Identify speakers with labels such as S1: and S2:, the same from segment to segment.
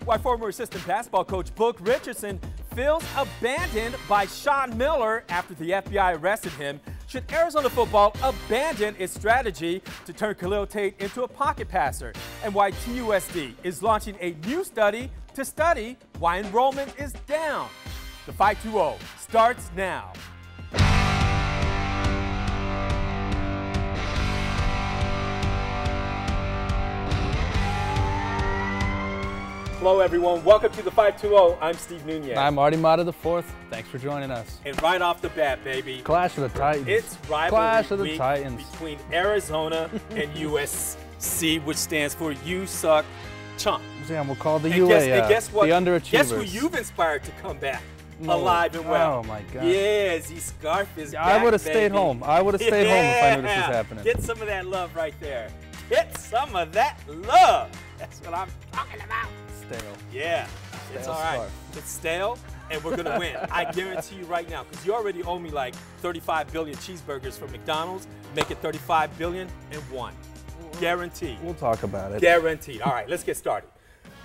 S1: Why former assistant basketball coach Book Richardson feels abandoned by Sean Miller after the FBI arrested him. Should Arizona football abandon its strategy to turn Khalil Tate into a pocket passer? And why TUSD is launching a new study to study why enrollment is down. The 520 starts now. Hello, everyone. Welcome to the 520. I'm Steve Nunez.
S2: I'm Artie Mata the Fourth. Thanks for joining us.
S1: And right off the bat, baby,
S2: Clash of the Titans.
S1: It's rivalry
S2: Clash of the
S1: week
S2: Titans
S1: between Arizona and USC, which stands for You Suck Chunk.
S2: Yeah, we'll call the
S1: and
S2: UA.
S1: Guess what?
S2: The underachievers.
S1: Guess who you've inspired to come back alive and well?
S2: Oh my God.
S1: Yeah, Z-Scarf is back,
S2: I would have stayed home. I would have stayed home if I knew this was happening.
S1: Get some of that love right there. Get some of that love. That's what I'm talking about.
S2: Stale.
S1: Yeah, it's all right.
S2: Scarf.
S1: It's stale, and we're gonna win. I guarantee you right now, because you already owe me like 35 billion cheeseburgers from McDonald's. Make it 35 billion and one. Guaranteed.
S2: We'll talk about it.
S1: Guaranteed. All right, let's get started.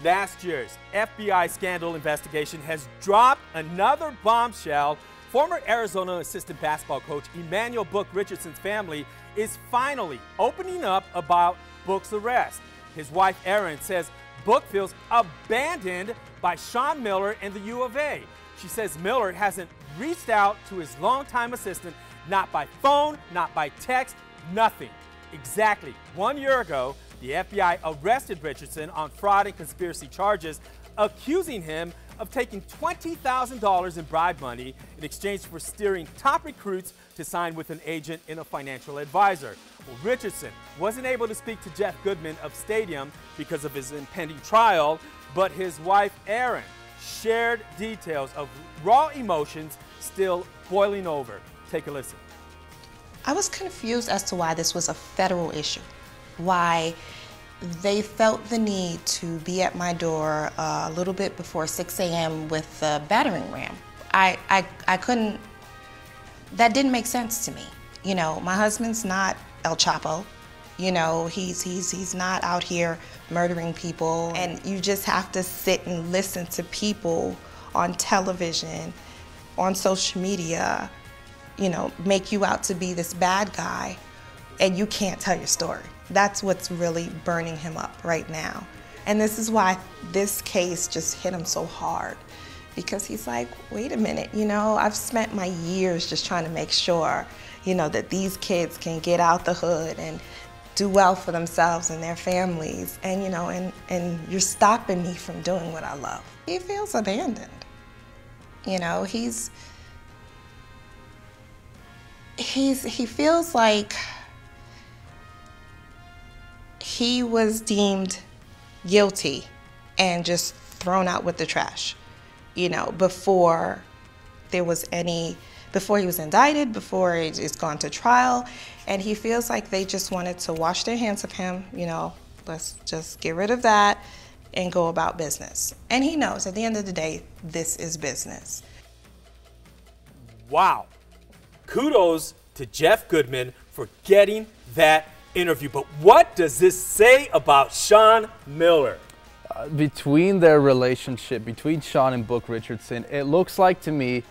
S1: Last year's FBI scandal investigation has dropped another bombshell. Former Arizona assistant basketball coach Emmanuel Book Richardson's family is finally opening up about Book's arrest. His wife, Erin, says Book feels abandoned by Sean Miller and the U of A. She says Miller hasn't reached out to his longtime assistant, not by phone, not by text, nothing. Exactly 1 year ago, the FBI arrested Richardson on fraud and conspiracy charges, accusing him of taking $20,000 in bribe money in exchange for steering top recruits to sign with an agent and a financial advisor. Well, Richardson wasn't able to speak to Jeff Goodman of Stadium because of his impending trial, but his wife, Erin, shared details of raw emotions still boiling over. Take a listen.
S3: I was confused as to why this was a federal issue, why they felt the need to be at my door a little bit before 6 a.m. with a battering ram. I couldn't, that didn't make sense to me. You know, my husband's not El Chapo. You know, he's not out here murdering people. And you just have to sit and listen to people on television, on social media, you know, make you out to be this bad guy, and you can't tell your story. That's what's really burning him up right now. And this is why this case just hit him so hard, because he's like, wait a minute, you know, I've spent my years just trying to make sure, you know, that these kids can get out the hood and do well for themselves and their families. And, you know, and you're stopping me from doing what I love. He feels abandoned. You know, he feels like he was deemed guilty and just thrown out with the trash, you know, before there was any, before he was indicted, before it's gone to trial. And he feels like they just wanted to wash their hands of him, you know, let's just get rid of that and go about business. And he knows at the end of the day, this is business.
S1: Wow. Kudos to Jeff Goodman for getting that interview. But what does this say about Sean Miller?
S2: Between their relationship, between Sean and Book Richardson, it looks like to me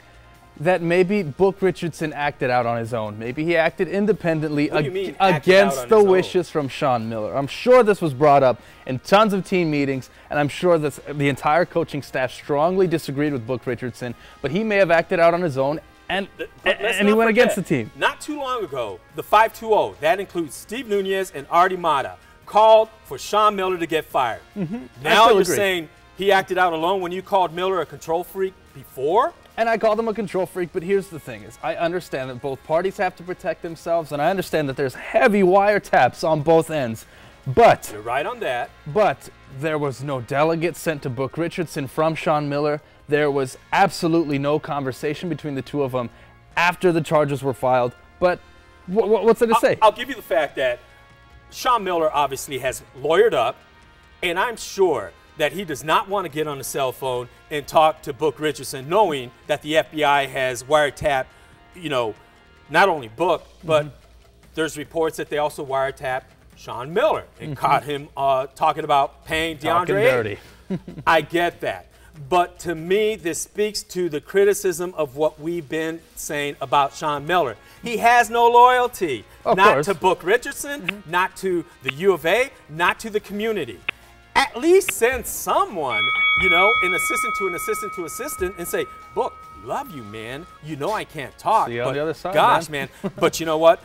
S2: that maybe Book Richardson acted out on his own. Maybe he acted independently against the wishes from Sean Miller. I'm sure this was brought up in tons of team meetings, and I'm sure that the entire coaching staff strongly disagreed with Book Richardson, but he may have acted out on his own. And he went against the team.
S1: Not too long ago, the 520, that includes Steve Nunez and Artie Mata, called for Sean Miller to get fired. Now you're saying he acted out alone when you called Miller a control freak before?
S2: And I called him a control freak, but here's the thing is I understand that both parties have to protect themselves, and I understand that there's heavy wiretaps on both ends. But
S1: you're right on that.
S2: But there was no delegate sent to Book Richardson from Sean Miller. There was absolutely no conversation between the two of them after the charges were filed. But what's there to say?
S1: I'll give you the fact that Sean Miller obviously has lawyered up, and I'm sure that he does not want to get on the cell phone and talk to Book Richardson, knowing that the FBI has wiretapped, you know, not only Book, but there's reports that they also wiretapped Sean Miller and caught him talking about paying DeAndre
S2: dirty.
S1: I get that. But to me, this speaks to the criticism of what we've been saying about Sean Miller. He has no loyalty, not to Book Richardson, not to the U of A, not to the community. At least send someone, you know, an assistant to an assistant to assistant and say, Book, love you, man. You know I can't talk.
S2: See you on the other side,
S1: gosh, man. But you know what?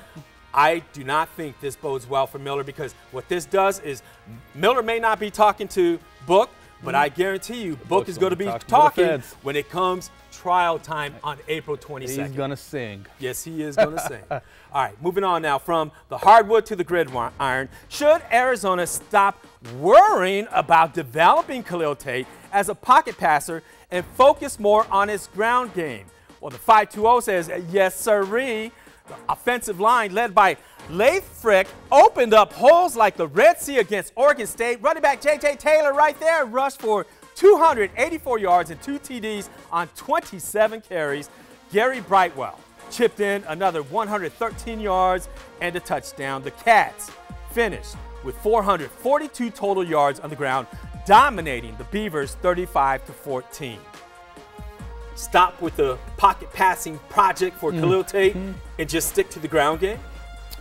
S1: I do not think this bodes well for Miller, because what this does is Miller may not be talking to Book, but I guarantee you Book is going to be talking when it comes trial time on April 22nd.
S2: He's going to sing.
S1: Yes, he is going to sing. All right, moving on now from the hardwood to the gridiron. Should Arizona stop worrying about developing Khalil Tate as a pocket passer and focus more on his ground game? Well, the 520 says, yes, sirree. The offensive line led by Leif Frick opened up holes like the Red Sea against Oregon State. Running back J.J. Taylor right there rushed for 284 yards and 2 TDs on 27 carries. Gary Brightwell chipped in another 113 yards and a touchdown. The Cats finished with 442 total yards on the ground, dominating the Beavers 35-14. Stop with the pocket passing project for Khalil Tate and just stick to the ground game?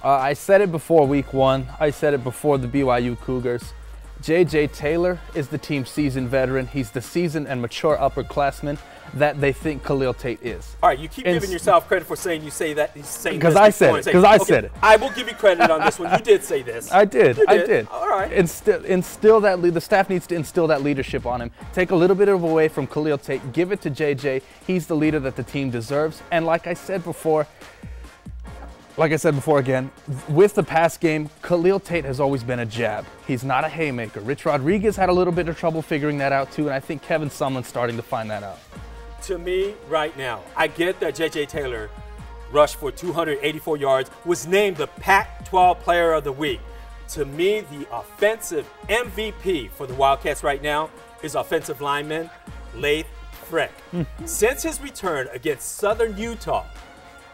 S2: I said it before week 1. I said it before the BYU Cougars. J.J. Taylor is the team's seasoned veteran. He's the seasoned and mature upperclassman that they think Khalil Tate is.
S1: All right, you keep giving yourself credit for saying you say that.
S2: Because I said it. Because I said it.
S1: I will give you credit on this one. You did say this.
S2: I did. I did.
S1: All right.
S2: Instill that. The staff needs to instill that leadership on him. Take a little bit away from Khalil Tate. Give it to J.J. He's the leader that the team deserves. And like I said before again, with the pass game, Khalil Tate has always been a jab. He's not a haymaker. Rich Rodriguez had a little bit of trouble figuring that out too, and I think Kevin Sumlin's starting to find that out.
S1: To me, right now, I get that J.J. Taylor rushed for 284 yards, was named the Pac-12 Player of the Week. To me, the offensive MVP for the Wildcats right now is offensive lineman Leif Frick. Since his return against Southern Utah,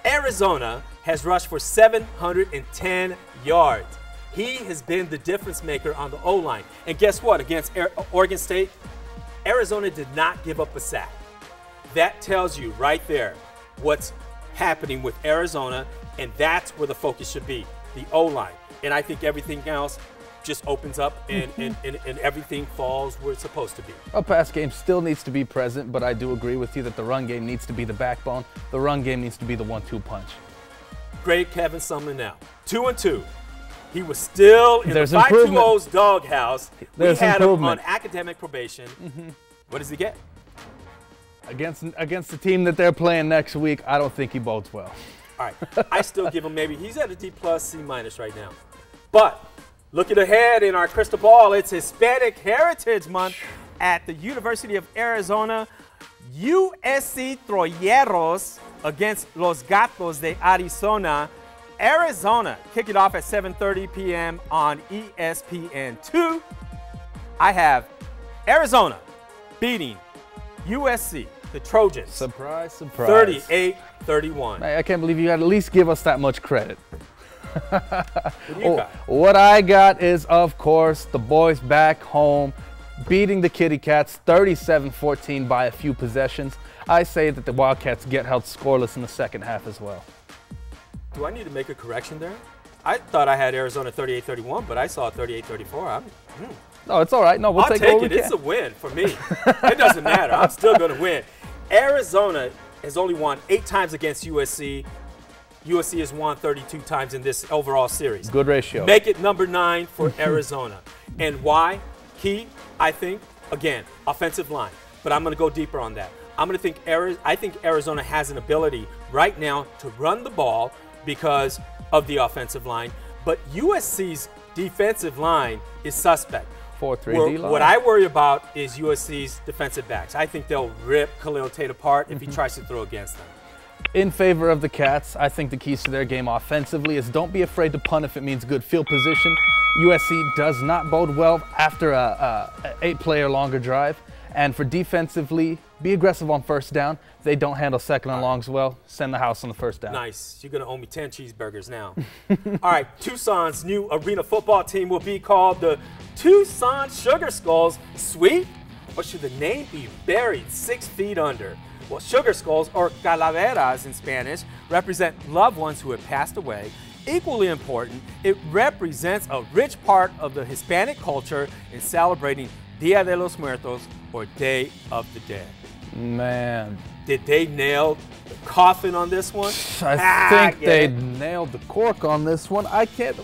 S1: Arizona has rushed for 710 yards. He has been the difference maker on the O-line. And guess what? Against Oregon State, Arizona did not give up a sack. That tells you right there what's happening with Arizona, and that's where the focus should be, the O-line. And I think everything else just opens up and everything falls where it's supposed to be.
S2: A pass game still needs to be present, but I do agree with you that the run game needs to be the backbone. The run game needs to be the 1-2 punch.
S1: Great Kevin Sumlin now. 2-2. He was still in the 520's doghouse. We had him on academic probation. What does he get?
S2: Against the team that they're playing next week, I don't think he bodes well.
S1: All right. I still give him he's at a D+, C- right now. But looking ahead in our crystal ball, it's Hispanic Heritage Month at the University of Arizona. USC Troyeros against Los Gatos de Arizona. Arizona kick it off at 7:30 p.m. on ESPN2. I have Arizona beating USC, the Trojans.
S2: Surprise, surprise.
S1: 38-31.
S2: I can't believe you got to at least give us that much credit.
S1: What do you got?
S2: What I got is, of course, the boys back home beating the Kitty Cats 37-14 by a few possessions. I say that the Wildcats get held scoreless in the second half as well.
S1: Do I need to make a correction there? I thought I had Arizona 38-31, but I saw 38-34.
S2: No, it's all right. No, we'll
S1: I'll take it. It's a win for me. It doesn't matter. I'm still going to win. Arizona has only won 8 times against USC. USC has won 32 times in this overall series.
S2: Good ratio.
S1: Make it number 9 for Arizona. And why? Key, I think, again, offensive line. But I'm going to go deeper on that. I think Arizona has an ability right now to run the ball because of the offensive line. But USC's defensive line is suspect.
S2: 4-3 D-line.
S1: What I worry about is USC's defensive backs. I think they'll rip Khalil Tate apart if he tries to throw against them.
S2: In favor of the Cats, I think the keys to their game offensively is don't be afraid to punt if it means good field position. USC does not bode well after a 8-player longer drive. And for defensively, be aggressive on first down. If they don't handle second and longs well, send the house on the first down.
S1: Nice. You're going to owe me 10 cheeseburgers now. All right, Tucson's new arena football team will be called the Tucson Sugar Skulls. Sweet? Or should the name be buried 6 feet under? Well, sugar skulls, or calaveras in Spanish, represent loved ones who have passed away. Equally important, it represents a rich part of the Hispanic culture in celebrating Dia de los Muertos, or Day of the Dead.
S2: Man.
S1: Did they nail the coffin on this one?
S2: I think they nailed the cork on this one. I can't,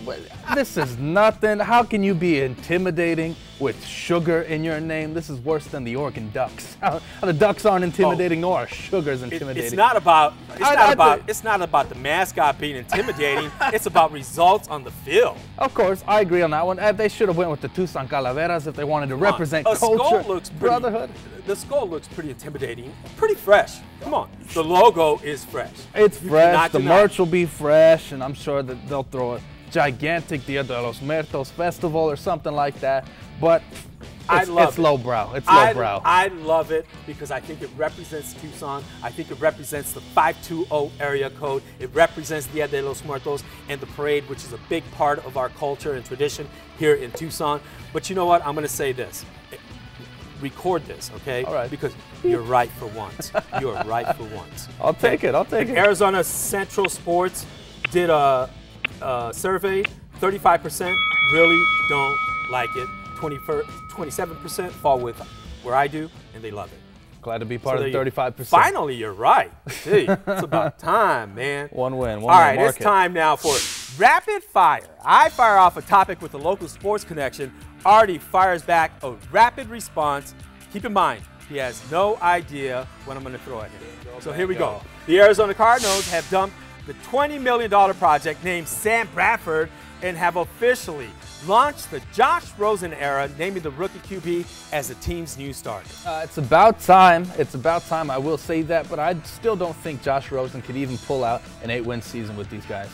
S2: this is nothing. How can you be intimidating with sugar in your name? This is worse than the Oregon Ducks. How the Ducks aren't intimidating, nor are sugars intimidating.
S1: It's not about the mascot being intimidating. It's about results on the field.
S2: Of course, I agree on that one. They should have went with the Tucson Calaveras if they wanted to represent culture, brotherhood.
S1: The skull looks pretty intimidating, pretty fresh. Come on, the logo is fresh.
S2: It's fresh, the merch will be fresh, and I'm sure that they'll throw a gigantic Dia de los Muertos festival or something like that, but it's lowbrow. It's lowbrow.
S1: I love it because I think it represents Tucson. I think it represents the 520 area code. It represents Dia de los Muertos and the parade, which is a big part of our culture and tradition here in Tucson. But you know what? I'm going to say this. Record this, okay?
S2: All right.
S1: Because you're right for once. You're right for once.
S2: I'll take it. I'll take it.
S1: Arizona Central Sports did a survey. 35% really don't like it. 27% fall with where I do, and they love it.
S2: Glad to be part of the 35%.
S1: Finally, you're right. Gee, it's about time, man.
S2: One win.
S1: All right, it's time now for Rapid Fire. I fire off a topic with a local sports connection. Artie fires back a rapid response. Keep in mind, he has no idea what I'm going to throw at him. So here we go. The Arizona Cardinals have dumped the $20 million project named Sam Bradford and have officially launched the Josh Rosen era, naming the rookie QB as the team's new starter.
S2: It's about time. It's about time. I will say that, but I still don't think Josh Rosen could even pull out an 8-win season with these guys.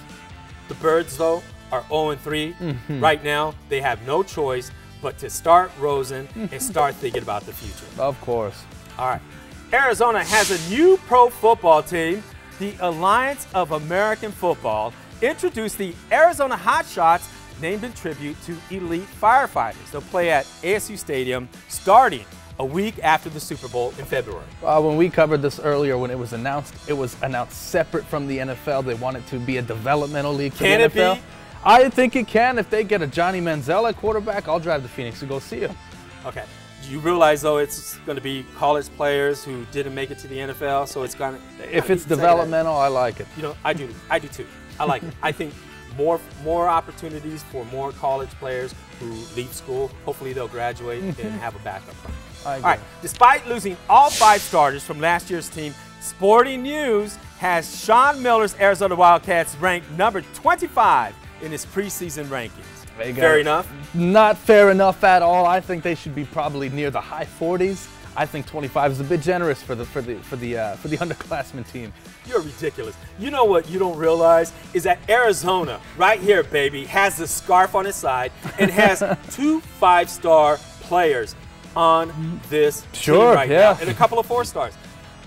S1: The Birds, though, are 0-3. Right now, they have no choice but to start Rosen and start thinking about the future.
S2: Of course.
S1: All right. Arizona has a new pro football team. The Alliance of American Football introduced the Arizona Hotshots, named in tribute to elite firefighters. They'll play at ASU Stadium starting a week after the Super Bowl in February.
S2: When we covered this earlier, when it was announced separate from the NFL. They want it to be a developmental league for the NFL. Can it be? I think it can. If they get a Johnny Manziel at quarterback, I'll drive to Phoenix to go see him.
S1: Okay. Do you realize, though, it's going to be college players who didn't make it to the NFL, so it's going to...
S2: If it's developmental, I like it.
S1: You know, I do too. I like it. I think more opportunities for more college players who leave school. Hopefully they'll graduate and have a backup plan. All right. Despite losing all 5 starters from last year's team, Sporting News has Sean Miller's Arizona Wildcats ranked number 25 in its preseason rankings. Fair enough?
S2: Not fair enough at all. I think they should be probably near the high 40s. I think 25 is a bit generous for the underclassmen team.
S1: You're ridiculous. You know what you don't realize is that Arizona, right here, baby, has the scarf on its side and has 2 5-star players on this team right now, and a couple of 4-stars.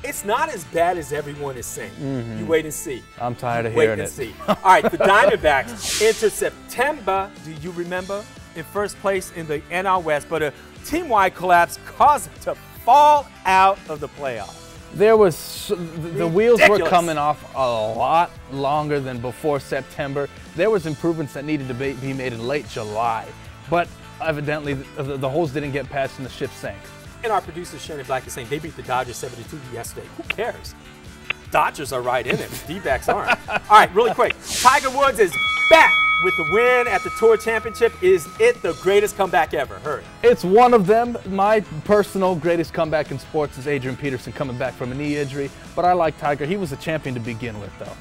S1: It's not as bad as everyone is saying. You wait and see.
S2: I'm tired of hearing it.
S1: Wait and see. All right, the Diamondbacks enter September, do you remember, in first place in the NL West, but a team-wide collapse caused them to fall out of the playoffs.
S2: The wheels were coming off a lot longer than before September. There was improvements that needed to be made in late July, but evidently the holes didn't get past and the ship sank.
S1: And our producer Shannon Black is saying they beat the Dodgers 72 yesterday. Who cares? Dodgers are right in it. The D-backs aren't. All right, really quick. Tiger Woods is back with the win at the Tour Championship. Is it the greatest comeback ever? Hurry.
S2: It's one of them. My personal greatest comeback in sports is Adrian Peterson coming back from a knee injury. But I like Tiger. He was a champion to begin with, though.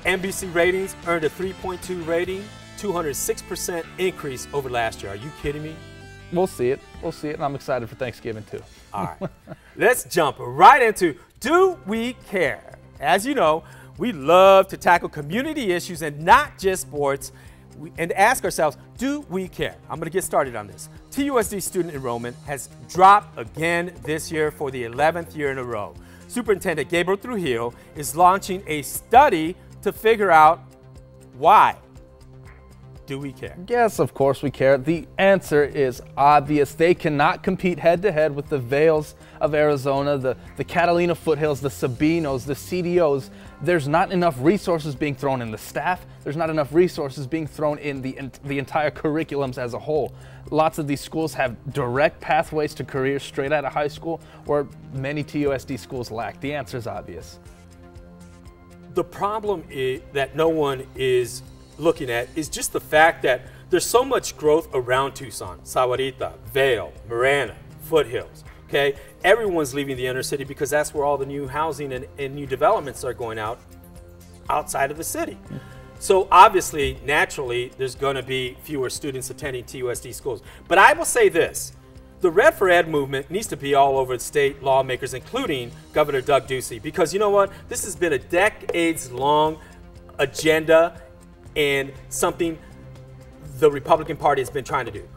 S1: NBC ratings earned a 3.2 rating, 206% increase over last year. Are you kidding me?
S2: We'll see it. We'll see it, and I'm excited for Thanksgiving, too.
S1: All right. Let's jump right into Do We Care? As you know, we love to tackle community issues and not just sports. and ask ourselves, do we care? I'm going to get started on this. TUSD student enrollment has dropped again this year for the 11th year in a row. Superintendent Gabriel Trujillo is launching a study to figure out why. Do we care?
S2: Yes, of course we care. The answer is obvious. They cannot compete head-to-head with the Vales of Arizona, the Catalina foothills, the Sabinos, the CDOs. There's not enough resources being thrown in the staff. There's not enough resources being thrown in the entire curriculums as a whole. Lots of these schools have direct pathways to careers straight out of high school, where many TUSD schools lack. The answer is obvious.
S1: The problem that no one is looking at is just the fact that there's so much growth around Tucson, Sahuarita, Vail, Marana, Foothills, okay? Everyone's leaving the inner city because that's where all the new housing and new developments are going out outside of the city. So obviously, naturally, there's gonna be fewer students attending TUSD schools. But I will say this, the Red for Ed movement needs to be all over the state lawmakers, including Governor Doug Ducey, because you know what? This has been a decades-long agenda and something the Republican Party has been trying to do.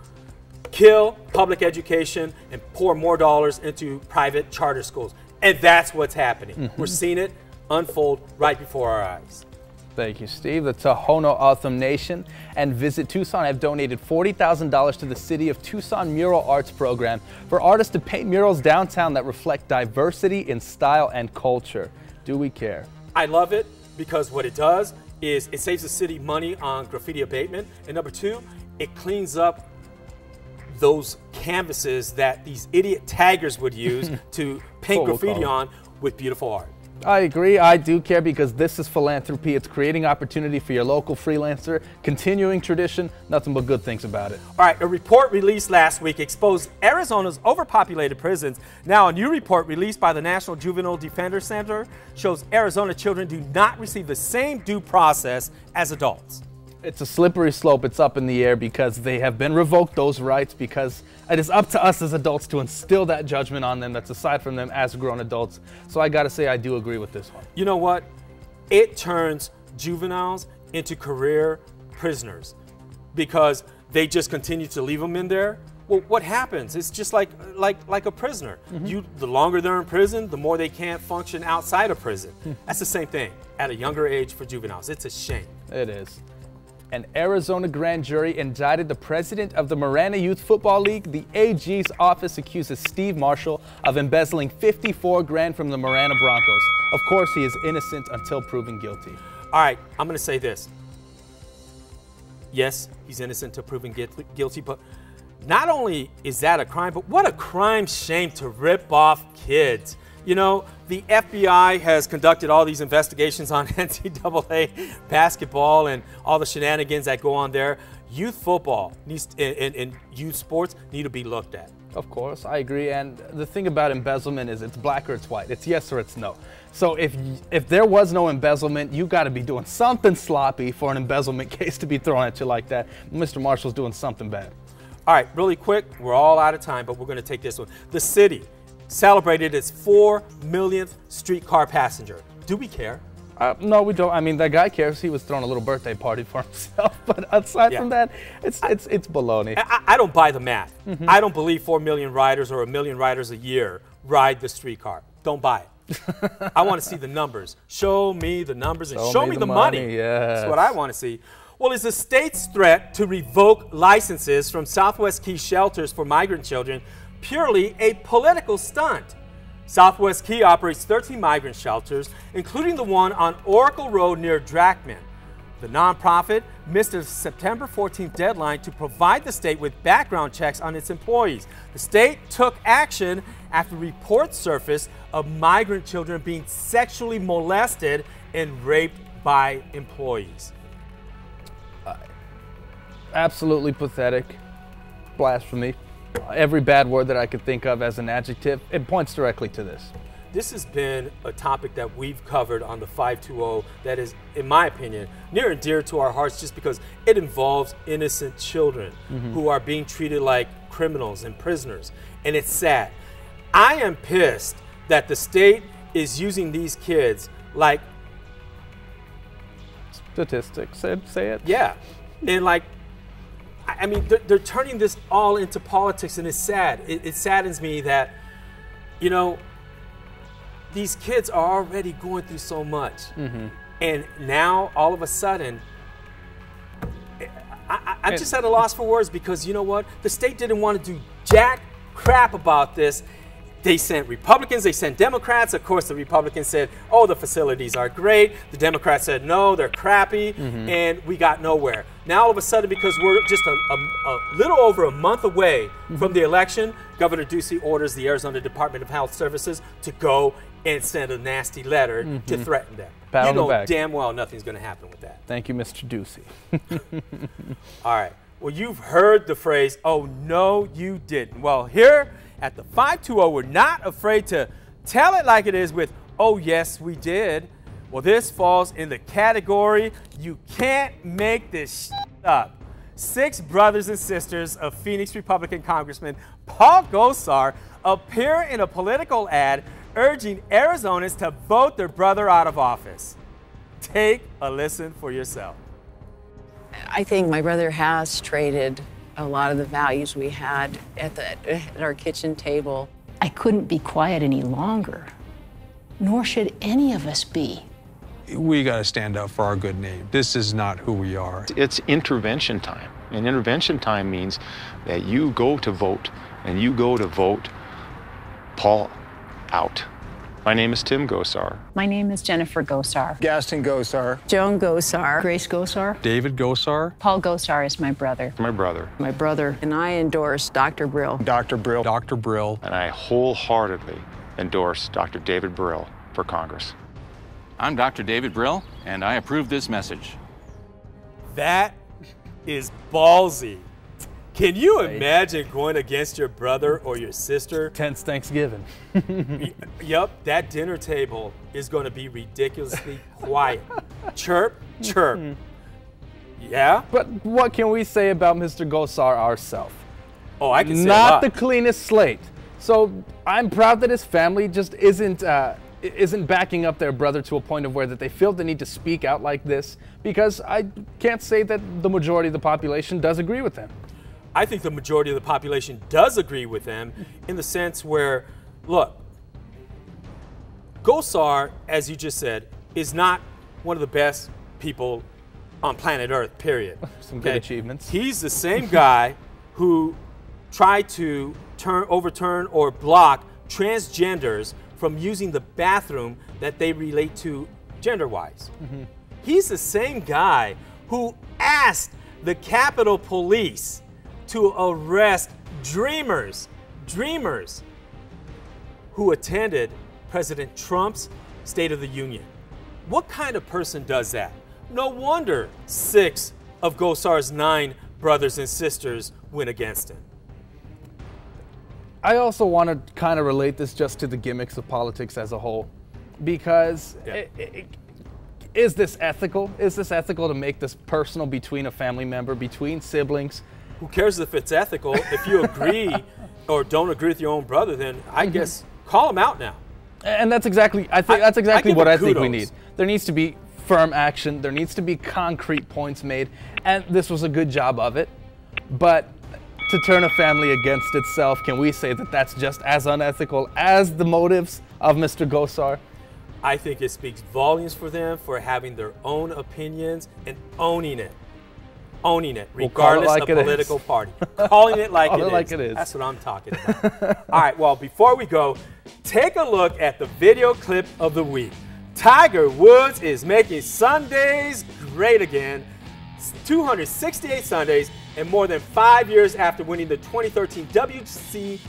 S1: Kill public education and pour more dollars into private charter schools. And that's what's happening. We're seeing it unfold right before our eyes.
S2: Thank you, Steve. The Tohono O'odham Nation and Visit Tucson have donated $40,000 to the City of Tucson Mural Arts Program for artists to paint murals downtown that reflect diversity in style and culture. Do we care?
S1: I love it because what it does is it saves the city money on graffiti abatement, and number two, it cleans up those canvases that these idiot taggers would use to paint graffiti on with beautiful art.
S2: I agree. I do care because this is philanthropy. It's creating opportunity for your local freelancer, continuing tradition, nothing but good things about it.
S1: All right, a report released last week exposed Arizona's overpopulated prisons. Now, a new report released by the National Juvenile Defender Center shows Arizona children do not receive the same due process as adults.
S2: It's a slippery slope. It's up in the air because they have been revoked those rights, because it is up to us as adults to instill that judgment on them that's aside from them as grown adults. So I gotta say, I do agree with this one.
S1: You know what? It turns juveniles into career prisoners because they just continue to leave them in there. Well, what happens? It's just like a prisoner. The longer they're in prison, the more they can't function outside of prison. That's the same thing at a younger age for juveniles. It's a shame.
S2: It is. An Arizona grand jury indicted the president of the Marana Youth Football League. The AG's office accuses Steve Marshall of embezzling $54 grand from the Marana Broncos. Of course, he is innocent until proven guilty.
S1: All right, I'm going to say this. Yes, he's innocent until proven guilty, but not only is that a crime, but what a crime shame to rip off kids. You know, the FBI has conducted all these investigations on NCAA basketball and all the shenanigans that go on there. Youth football needs and youth sports need to be looked at.
S2: Of course, I agree. And the thing about embezzlement is it's black or it's white. It's yes or it's no. So if there was no embezzlement, you got to be doing something sloppy for an embezzlement case to be thrown at you like that. Mr. Marshall's doing something bad.
S1: All right, really quick, we're all out of time, but we're going to take this one. The city celebrated its 4 millionth streetcar passenger. Do we care?
S2: No, we don't. I mean, that guy cares. He was throwing a little birthday party for himself. But aside from that, it's baloney.
S1: I don't buy the math. I don't believe 4 million riders or 1 million riders a year ride the streetcar. Don't buy it. I want to see the numbers. Show me the numbers and show me the money.
S2: Yes.
S1: That's what I want to see. Well, is the state's threat to revoke licenses from Southwest Key shelters for migrant children purely a political stunt? Southwest Key operates 13 migrant shelters, including the one on Oracle Road near Drachman. The nonprofit missed a September 14th deadline to provide the state with background checks on its employees. The state took action after reports surfaced of migrant children being sexually molested and raped by employees.
S2: Absolutely pathetic. Blasphemy. Every bad word that I could think of as an adjective, it points directly to this.
S1: This has been a topic that we've covered on the 520 that is, in my opinion, near and dear to our hearts just because it involves innocent children who are being treated like criminals and prisoners. And it's sad. I am pissed that the state is using these kids like
S2: statistics. Say it.
S1: Yeah. And like, I mean, they're turning this all into politics, and it's sad. It saddens me that, you know, these kids are already going through so much. And now, all of a sudden, I'm just at a loss for words, because you know what? The state didn't want to do jack crap about this. They sent Republicans, they sent Democrats. Of course, the Republicans said, oh, the facilities are great. The Democrats said, no, they're crappy, and we got nowhere. Now, all of a sudden, because we're just a little over a month away from the election, Governor Ducey orders the Arizona Department of Health Services to go and send a nasty letter to threaten them. You know damn well nothing's going to happen with that.
S2: Thank you, Mr. Ducey.
S1: All right. Well, you've heard the phrase, oh, no, you didn't. Well, here at the 520, we're not afraid to tell it like it is with, oh, yes, we did. Well, this falls in the category, you can't make this up. 6 brothers and sisters of Phoenix Republican Congressman Paul Gosar appear in a political ad urging Arizonans to vote their brother out of office. Take a listen for yourself.
S4: I think my brother has traded a lot of the values we had at our kitchen table.
S5: I couldn't be quiet any longer, nor should any of us be.
S6: We got to stand up for our good name. This is not who we are.
S7: It's intervention time. And intervention time means that you go to vote, and you go to vote Paul out. My name is Tim Gosar.
S5: My name is Jennifer Gosar.
S6: Gaston Gosar.
S4: Joan Gosar.
S5: Grace Gosar.
S6: David Gosar.
S5: Paul Gosar is my brother.
S7: My brother.
S5: My brother.
S4: And I endorse Dr. Brill.
S6: Dr. Brill. Dr. Brill.
S7: And I wholeheartedly endorse Dr. David Brill for Congress.
S8: I'm Dr. David Brill, and I approve this message.
S1: That is ballsy. Can you imagine going against your brother or your sister?
S2: Tense Thanksgiving.
S1: Yep, that dinner table is going to be ridiculously quiet. Chirp, chirp. Yeah?
S2: But what can we say about Mr. Gosar ourselves?
S1: Oh, I can say a
S2: Not
S1: lot.
S2: the cleanest slate. So I'm proud that his family just isn't backing up their brother to a point of where that they feel the need to speak out like this, because I can't say that the majority of the population does agree with them.
S1: I think the majority of the population does agree with them in the sense where, look, Gosar, as you just said, is not one of the best people on planet Earth, period.
S2: Some good achievements.
S1: He's the same guy who tried to overturn or block transgenders from using the bathroom that they relate to gender-wise. He's the same guy who asked the Capitol Police to arrest dreamers who attended President Trump's State of the Union. What kind of person does that? No wonder 6 of Gosar's 9 brothers and sisters went against him.
S2: I also want to kind of relate this just to the gimmicks of politics as a whole, because is this ethical? Is this ethical to make this personal between a family member, between siblings?
S1: Who cares if it's ethical? If you agree or don't agree with your own brother, then I guess call him out now.
S2: And that's exactly, that's exactly what I think we
S1: kudos.
S2: need. There needs to be firm action. There needs to be concrete points made, and this was a good job of it. But to turn a family against itself, can we say that that's just as unethical as the motives of Mr. Gosar?
S1: I think it speaks volumes for them for having their own opinions and owning it. Owning it, regardless of political party. Calling it like it is. That's what I'm talking about. All right, well, before we go, take a look at the video clip of the week. Tiger Woods is making Sundays great again. 268 Sundays, and more than 5 years after winning the 2013 WC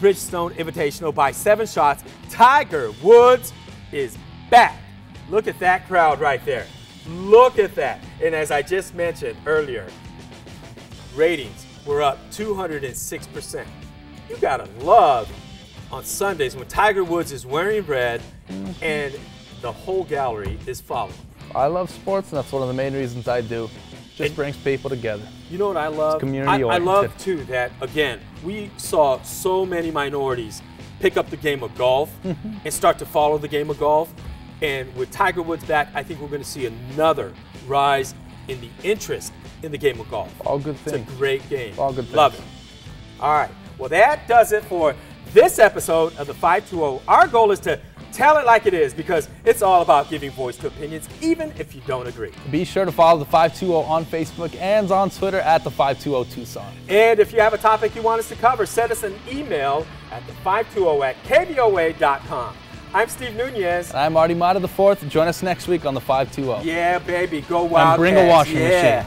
S1: Bridgestone Invitational by 7 shots, Tiger Woods is back. Look at that crowd right there. Look at that. And as I just mentioned earlier, ratings were up 206%. You gotta love on Sundays when Tiger Woods is wearing red and the whole gallery is following.
S2: I love sports, and that's one of the main reasons I do. Just brings people together.
S1: You know what I love?
S2: It's community-oriented.
S1: I love, too, that, again, we saw so many minorities pick up the game of golf and start to follow the game of golf. And with Tiger Woods back, I think we're going to see another rise in the interest in the game of golf.
S2: All good things.
S1: It's a great game.
S2: All good things.
S1: Love it. All right. Well, that does it for this episode of the 520. Our goal is to tell it like it is, because it's all about giving voice to opinions, even if you don't agree.
S2: Be sure to follow the 520 on Facebook and on Twitter at the 520 Tucson.
S1: And if you have a topic you want us to cover, send us an email at the520@KVOA.com. I'm Steve Nunez.
S2: And I'm Marty Mata IV. Join us next week on the 520.
S1: Yeah, baby. Go Wildcats.
S2: And bring a washing
S1: machine.